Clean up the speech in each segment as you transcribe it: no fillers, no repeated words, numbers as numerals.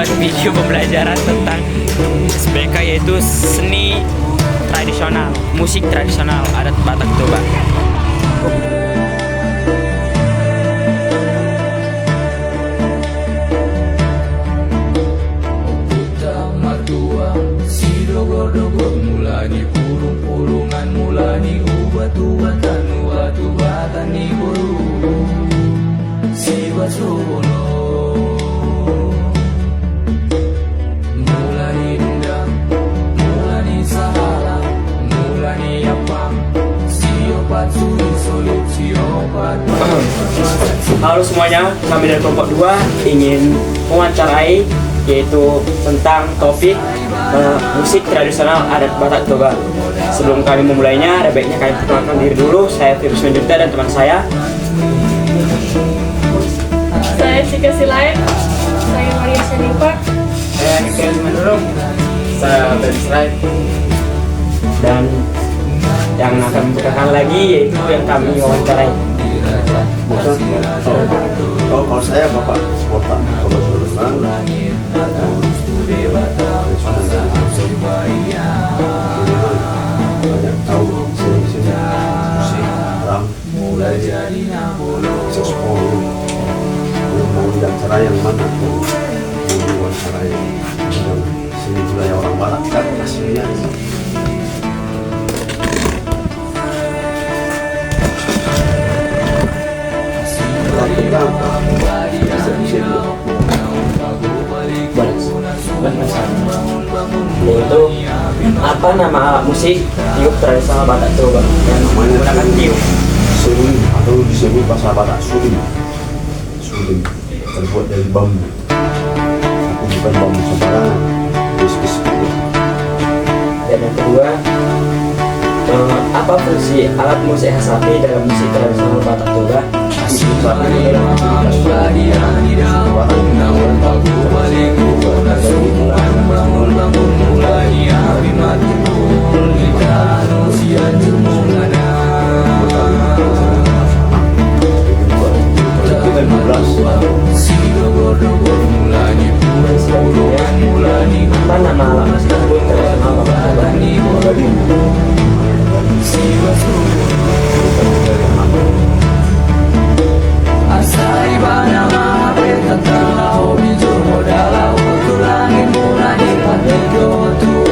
membuat video pembelajaran tentang SBK, yaitu seni tradisional, musik tradisional adat Batak Toba. Mulani purung-purungan, mulani ubat-ubatan, ubat-ubatan ni guru si Basuno. Mulani dendam, mulani sahala, mulani apam, si obat suri solid, si obat. Halo semuanya, kami dari kelompok 2 ingin mewawancarai yaitu tentang topik musik tradisional adat Batak Toba. Sebelum kami memulainya, ada baiknya kami perkenalkan diri dulu. Saya Firus Menjunta dan teman saya Sika Silain, saya Maria Senipa, saya Nikel Manurung, saya Ben Sraid, dan yang akan memperkenalkan lagi yaitu yang kami wawancarai. Kalau saya Bapak Kota Sudirman, banyak tahu seni-seni musik Ram, mulai jadi seksapon, mau diwawancara yang mana, mau diwawancara yang seni budaya orang Batak kan aslinya. Yaitu apa nama alat musik tiup tradisional Batak Toba yang menggunakan tiup? Suling atau disebut bahasa Batak suling. Suling terbuat dari bambu, tapi bukan bambu sembarangan. Dan yang kedua, apa fungsi alat musik khas sapi dalam musik tradisional Batak Toba? Apa nama alat musik tradisional Batak Toba?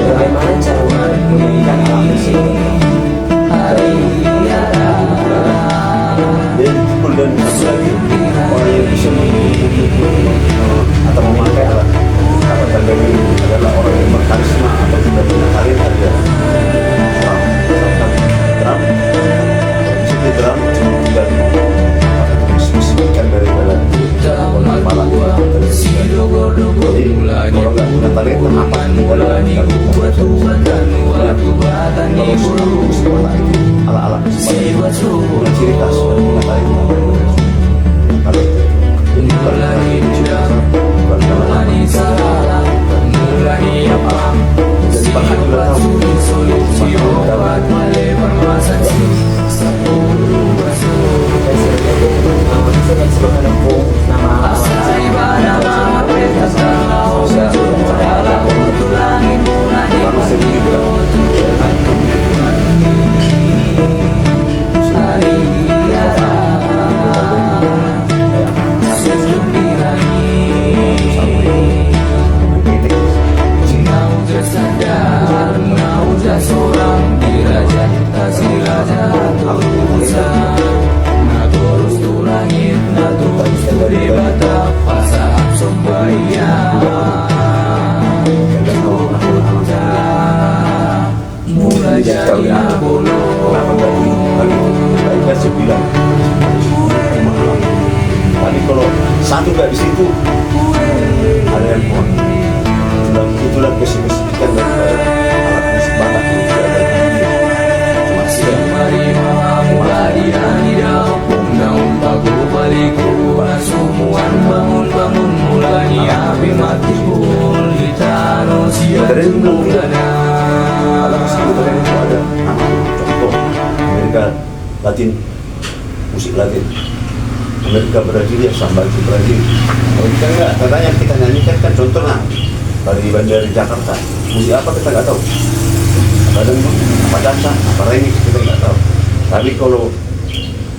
Bagaimana cara menyanyikan alat musik? Dan satu lagi, orang yang bisa atau memakai alat tanda ini adalah orang yang berkarisma atau sudah punya karir ada drum, musik drum dan musikan dari dalam kepala. Jadi kalau nggak punya talenta apa ala-ala punya ciri khas, punya talenta. Tapi kalau satu nggak di situ, ada yang kurang. Dan itulah kesibukan dari alat musik Batak yang ada Latin, musik Latin. Amerika Brazil ya samba itu Brazil. Kalau kita enggak, karena yang kita nyanyikan kan contohnya dari bandara Jakarta, musik apa kita nggak tahu. Apa dangdut, apa dansa, apa remix kita nggak tahu. Tapi kalau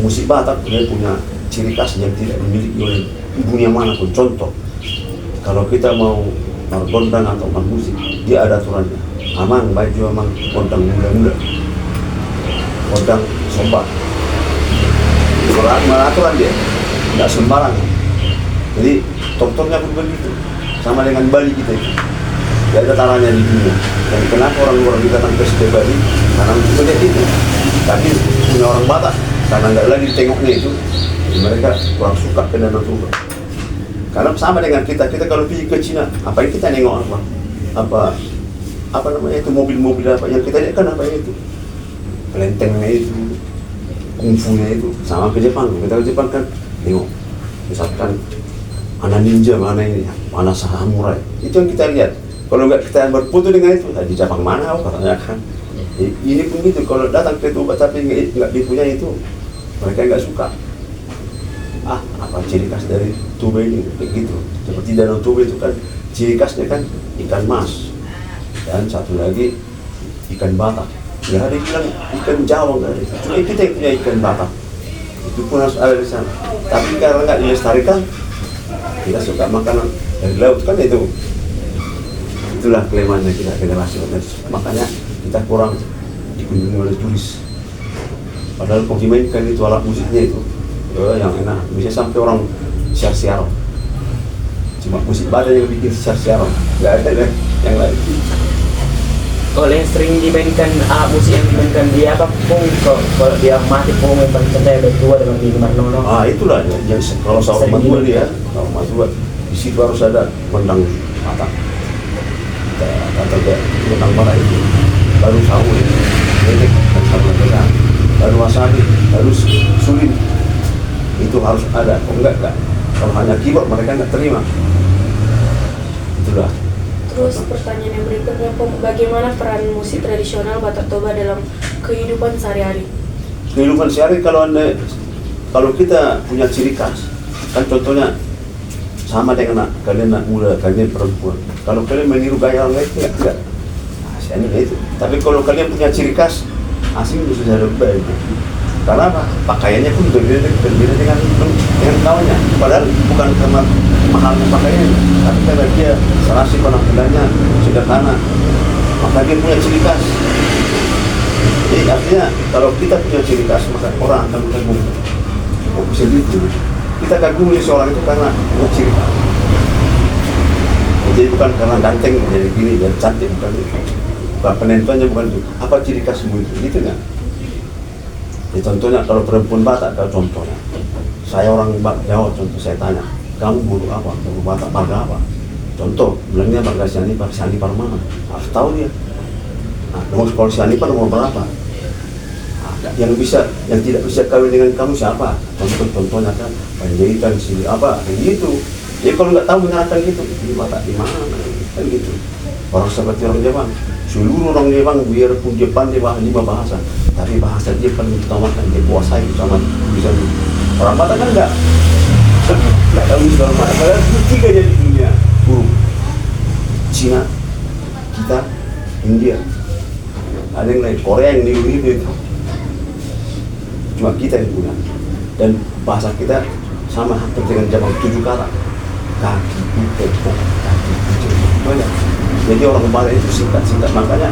musik Batak dia punya ciri khas yang tidak dimiliki oleh dunia manapun. Contoh, kalau kita mau gondang atau musik, dia ada aturannya. Amang, baju amang, gondang muda-muda, gondang sobat. Aturan dia, nggak sembarangan. Jadi contohnya pun begitu, sama dengan Bali kita itu. Tidak ada taranya di dunia. Dan kenapa orang-orang kita datang ke Bali? Karena untuk melihat itu. Tapi punya orang Batak, karena nggak lagi tengoknya itu, mereka kurang suka ke Danau Toba. Karena sama dengan kita kalau pergi ke Cina, apa yang kita nengok apa namanya itu mobil-mobil apa yang kita lihat kan apa itu, kelentengnya itu, kungfunya itu, sama ke Jepang. Kita ke Jepang kan tengok, misalkan mana ninja, mana ini, mana samurai, itu yang kita lihat. Kalau nggak kita berfoto dengan itu, di Jepang mana katanya kan. Ini pun gitu, kalau datang ke Toba tapi nggak dipunyai itu, mereka nggak suka. Apa ciri khas dari Toba ini begitu. Seperti Danau Toba itu kan ciri khasnya kan ikan mas dan satu lagi ikan Batak. Nggak ada yang bilang ikan Jawa, nggak ada. Cuma kita yang punya ikan Batak. Itu pun harus ada di sana. Tapi karena nggak dilestarikan, kita suka makanan dari laut kan itu. Itulah kelemahannya kita generasi. Makanya kita kurang dikunjungi oleh turis. Padahal kalau dimainkan itu alat musiknya itu yang enak, bisa sampai orang siar-siar. Cuma musik Batak yang bikin siar-siar, nggak ada deh yang lain. Kalau yang sering dimainkan musik yang dimainkan dia apa pun kalau dia mati pun yang paling santai berdua dengan Dini Marnono. Itulah yang kalau sama Madura dia, kalau Madura di situ harus ada gondang Batak. Kata gondang Batak itu baru sawu itu, dedek dan sabu besar, baru wasabi, baru sulit. Itu harus ada, kok enggak. Kalau hanya keyboard mereka nggak terima. Itulah. Terus pertanyaan yang berikutnya, bagaimana peran musik tradisional Batak Toba dalam kehidupan sehari-hari? Kehidupan sehari kalau kita punya ciri khas, kan contohnya sama dengan kalian anak muda, kalian perempuan. Kalau kalian meniru gaya orang lain enggak. Itu. Tapi kalau kalian punya ciri khas, asing itu sudah lebih baik. Karena apa? Pakaiannya pun berbeda dengan kawannya. Padahal bukan karena mahalnya pakaiannya, tapi karena dia serasi penampilannya sederhana, maka dia punya ciri khas. Jadi artinya kalau kita punya ciri khas, maka orang akan kagum. Oh, bisa gitu. Kita kagumi seorang itu karena punya ciri khas. Jadi bukan karena ganteng, jadi gini, jadi cantik, bukan itu. Bukan penentuannya, bukan itu. Apa ciri khasmu itu? Gitu kan? Ya, contohnya kalau perempuan Batak, kalau contohnya saya orang Jawa, contoh saya tanya, kamu bulu apa? Bulu Batak marga apa? Contoh, bilangnya marga Sianipar mana? Harus tahu dia. Nah, nomor kalau Sianipar nomor berapa? Yang tidak bisa kawin dengan kamu siapa? Contohnya kan penjahitan sini apa? Kayak gitu. Jadi kalau nggak tahu mengarahkan gitu, di Batak di mana? Kan gitu. Orang seperti orang Jepang, seluruh orang Jepang biarpun Jepang dia 5 bahasa, tapi bahasa dia paling utamakan, dia kuasai sama tulisan. Orang Batak kan nggak tahu segala macam. Padahal 3 jadi dunia huruf. Cina, kita, India, ada yang lain, Korea yang niru itu. Cuma kita yang punya. Dan bahasa kita sama seperti dengan Jepang, 7 kata. Kaki, tepuk, kaki, banyak. Jadi orang Batak itu singkat, makanya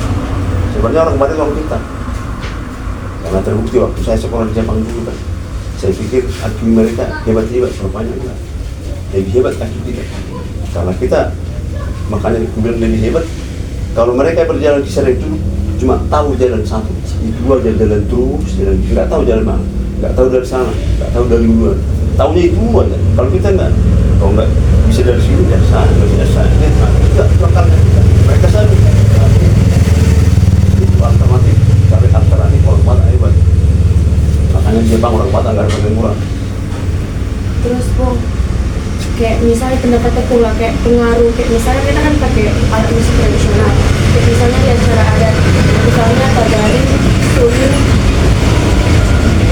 sebenarnya orang Batak orang kita. Karena terbukti waktu saya sekolah di Jepang dulu kan, saya pikir IQ mereka hebat-hebat, rupanya enggak. Lebih hebat IQ kita. Karena kita, makanya aku bilang lebih hebat. Kalau mereka berjalan di sana itu cuma tahu jalan satu, itu jalan terus, nggak tahu jalan mana, nggak tahu dari sana, nggak tahu dari luar. Tahunya itu aja. Kalau kita enggak, kalau enggak bisa dari sini dari sana, dari sana, tidak makalnya mereka sana. Itu alternatif, cari alternatif orang Batak hebat. Makanya di Jepang orang Batak nggak ada pakai murah. Terus Bung, kayak misalnya pendapatnya pula kayak pengaruh, kayak misalnya kita kan pakai alat musik tradisional, kayak misalnya di acara adat, misalnya tari, suling,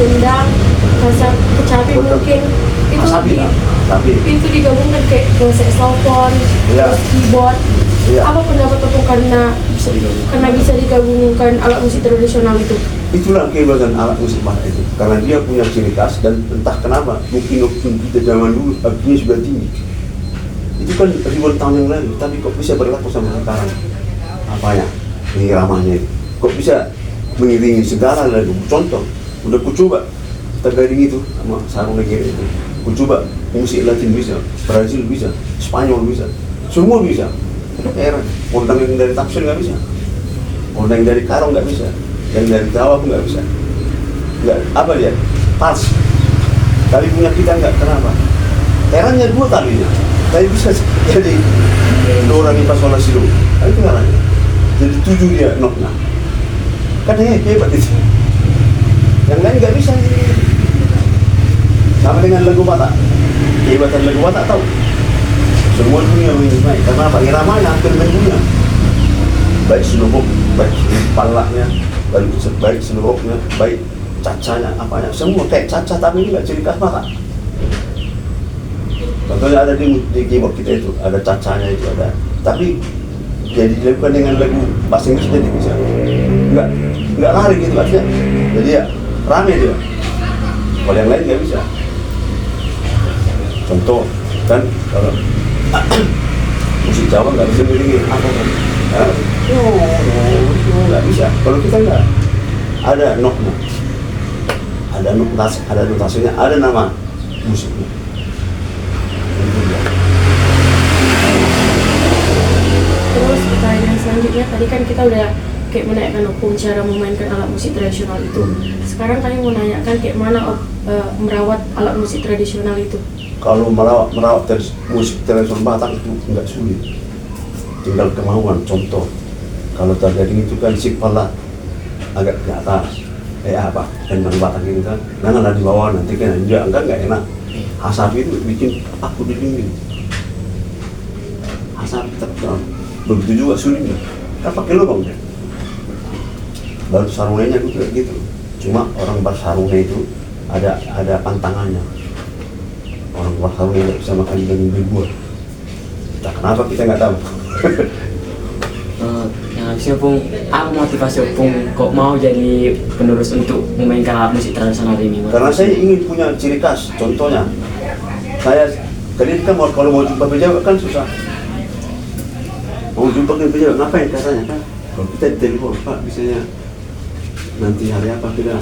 undang, kasar, kecapi mungkin, itu keyboard. Iya. Apa pendapat Opung karena bisa digabungkan alat musik tradisional itu? Itulah kehebatan alat musik Batak itu, karena dia punya ciri khas dan entah kenapa mungkin kita zaman dulu artinya sudah tinggi. Itu kan ribuan tahun yang lalu, tapi kok bisa berlaku sama sekarang? Apanya? Iramanya itu. Kok bisa mengiringi segala lagu? Contoh, udah ku coba Tagaring itu sama sarung negeri itu. Ku coba musik Latin bisa, Brazil bisa, Spanyol bisa, semua bisa. Heran, orang yang dari Tafsir nggak bisa, orang yang dari Karong nggak bisa, yang dari Jawa pun nggak bisa. Nggak, apa dia? Pas. Kali punya kita nggak, kenapa? Herannya dua kalinya. Tapi bisa jadi dua orang pas sholat sidu. Itu herannya. Jadi 7 dia nokna. Katanya hebat itu. Yang lain nggak bisa. Sama dengan lagu Batak. Kehebatan lagu Batak tahu. Semua dunia menyukai. Karena apa? Iramanya hampir mendunia. Baik seluruh, baik palaknya, baik seluruhnya, baik cacanya, apanya. Semua kayak caca tapi ini nggak ciri khas Batak. Contohnya ada di keyboard kita itu, ada cacanya itu ada. Tapi jadi dilakukan dengan lagu bahasa Inggris jadi bisa. Nggak lari gitu artinya. Jadi ya rame dia. Kalau yang lain nggak bisa. Contoh kan kalau musik Jawa nggak bisa berdiri apa kan? Nggak bisa. Kalau kita nggak ada notnya, ada notasinya, ada nama musiknya. Terus pertanyaan selanjutnya, tadi kan kita udah kayak menanyakan Opung cara memainkan alat musik tradisional itu. Sekarang kami mau nanyakan kayak mana merawat alat musik tradisional itu. Kalau merawat musik tradisional Batak itu nggak sulit, tinggal kemauan. Contoh, kalau Tagaring itu kan si pala agak ke atas, apa? Kendang Batak itu kan, janganlah di bawah nanti kan nggak enak. Asap itu bikin aku di dinding. Asap tetap begitu juga sulitnya. Kan pakai lubang ya. Baru sarungnya itu kayak gitu. Cuma orang bersarungnya itu ada pantangannya. Orang bersarungnya nggak bisa makan daging berbuah. Nah, kenapa kita nggak tahu? Yang habisnya Opung, apa motivasi Opung kok mau jadi penerus untuk memainkan alat musik tradisional ini? Karena saya ingin punya ciri khas. Contohnya, kalian kan kalau mau jumpa pejabat kan susah. Mau jumpa dengan pejabat, ngapain katanya kan? Kalau kita telepon, Pak, misalnya nanti hari apa kita,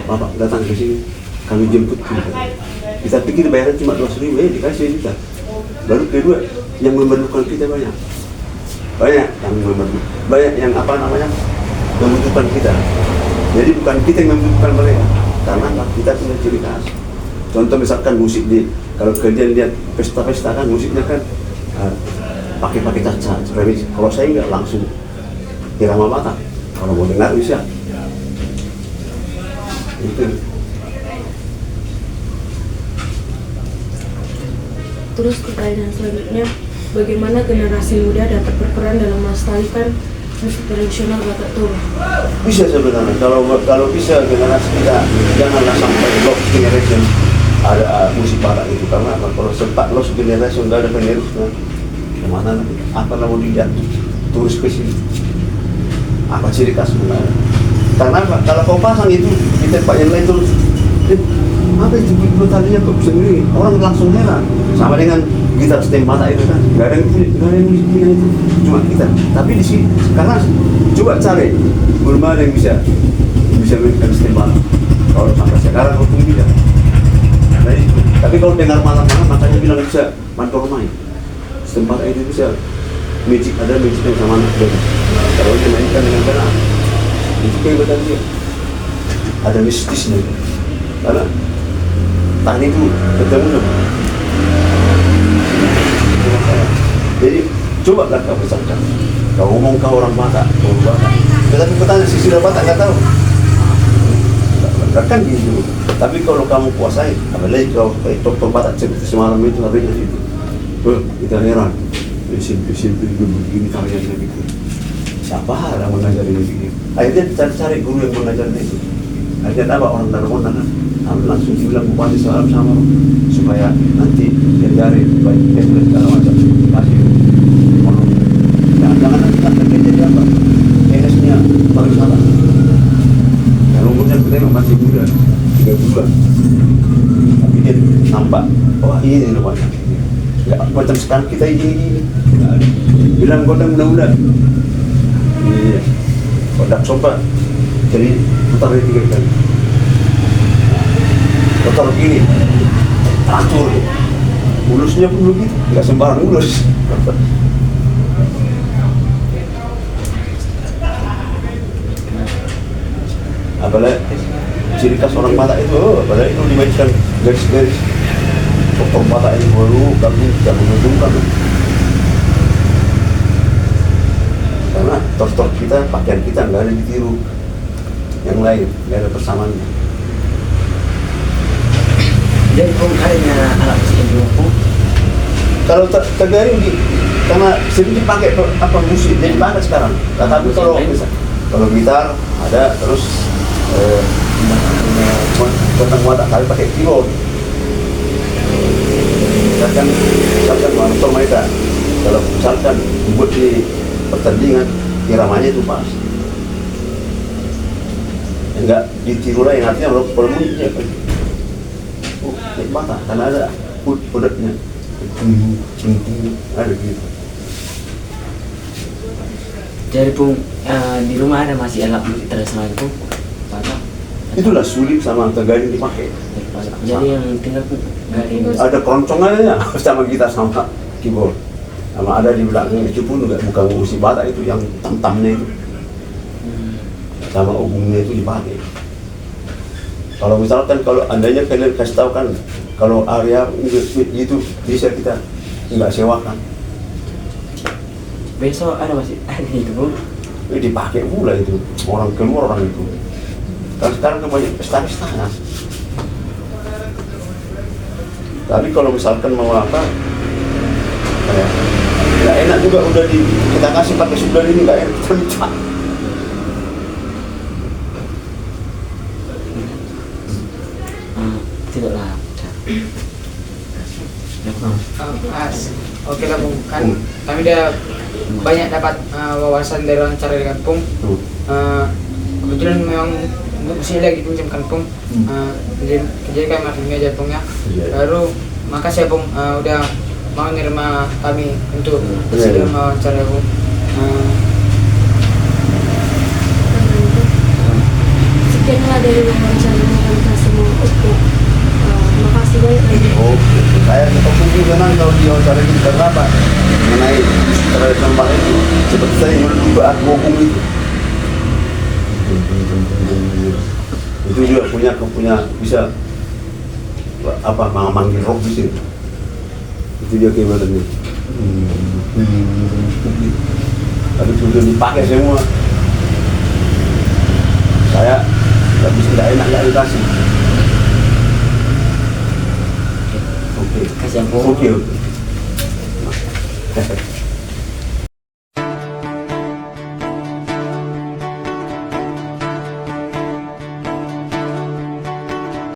Bapak datang ke sini, kami jemput kita pikir bayaran cuma 2.000, dikasih kita. Baru kedua, yang memerlukan kita banyak yang membutuhkan kita. Jadi bukan kita yang membutuhkan mereka, karena kita punya ciri khas. Contoh misalkan musik kalau kalian lihat pesta-pesta kan musiknya kan pakai caca. Kalau saya nggak langsung irama Batak, kalau mau dengar bisa. Itu. Terus pertanyaan selanjutnya, bagaimana generasi muda dapat berperan dalam melestarikan musik tradisional Batak Toba? Bisa sebenarnya, kalau bisa generasi kita janganlah sampai lost generation ada musik Batak itu. Karena apa? Kalau sempat lost generation nggak ada penerusnya, kemana nanti? Apa mau dilihat turis ke sini? Apa ciri khas sebenarnya? Karena apa? Kalau kau pasang itu di tempat yang lain terus, apa itu belum tadinya kok bisa begini? Orang langsung heran. Sama dengan gitar stem Batak itu kan, nggak ada yang punya itu, cuma kita. Tapi di sini karena coba cari, belum ada yang bisa mainkan stem Batak. Kalau sampai sekarang kau pun bisa. Nah, itu. Tapi kalau dengar malam-malam makanya bilang bisa mantor main. Stem Batak itu bisa magic, ada magic yang sama anak dia. Kalau dimainkan dengan benar, itu kehebatan dia. Ada mistisnya. Karena tahan itu ketemu. Jadi coba lah kau pesankan. Kau ngomong kau orang Batak, tetapi petanya sisi Batak nggak tahu. Kan gitu. Tapi kalau kamu kuasai, apalagi kalau dokter Batak seperti semalam itu habisnya itu, kita heran. Simple begini karyanya gitu. Siapa yang mengajari begini? Akhirnya cari guru yang mengajarnya itu. Akhirnya apa orang Darmon langsung dibilang bupati salam sama supaya nanti diajari baik segala macam kasih jadi apa? PNS-nya pariwisata. Yang umurnya kita memang masih muda, 30-an. Tapi dia nampak, wah ini rupanya. Nggak macam sekarang kita ini. Bilang kodam mudah-mudahan. Iya. Kodak sopa. Jadi putar dari 3 kali. Putar begini. Teratur. Ulusnya pun begitu. Nggak sembarang ulus. Apalagi ciri khas orang Batak itu, apalagi itu dimainkan garis-garis. Potong Batak ini baru kami tidak menguntungkan. Karena tos-tos kita, pakaian kita nggak ada ditiru yang lain, nggak ada persamaannya. Jadi pun adanya alat musik yang dimumpung. Kalau Tagari karena sering dipakai apa musik, jadi banget sekarang. Tapi kalau gitar ada, terus tentang watak kali pakai keyboard. Misalkan motor mereka, kalau misalkan buat di pertandingan, iramanya itu pas. Enggak ditiru lah, yang artinya kalau musiknya kan, nikmat karena ada udahnya, ada gitu. Jadi pun di rumah ada masih alat musik tradisional itu, Batak. Itulah sulit sama Tagari dipakai. Jadi yang tinggal pun Ada keroncongannya sama gitar sama keyboard. Sama ada di belakang itu pun bukan musik Batak itu, yang tam-tamnya itu. Sama ubungnya itu dipakai. Kalau misalkan kalau andainya kalian kasih tahu kan, kalau area itu bisa kita nggak sewakan. besok ada masih ada itu Bu. Dipakai pula itu orang keluar orang itu. Kan sekarang banyak pesta-pesta ya. Tapi kalau misalkan mau apa, nggak enak juga udah kita kasih pakai sudah ini nggak enak kita minta. Tidaklah. Oke lah Bung, kan kami udah banyak dapat wawasan dari wawancara dengan Pung. Kebetulan memang musik lagi pinjamkan Pung. Jadi kami makin aja Pung ya. Baru makasih ya Pung udah mau nerima kami untuk sedang wawancara Pung. Sekianlah dari wawancara yang kasih mau untuk makasih banyak lagi. Oke, saya ketemu dengan kalau di wawancara ini karena apa? Mengenai tradisional Batak itu, seperti saya dulu juga aku hukum itu. Itu juga punya bisa apa manggil rock di sini. Itu dia gimana nih? Tapi sudah dipakai semua. Saya nggak bisa, tidak enak nggak dikasih. Oke. Kasih yang Bu. Oke.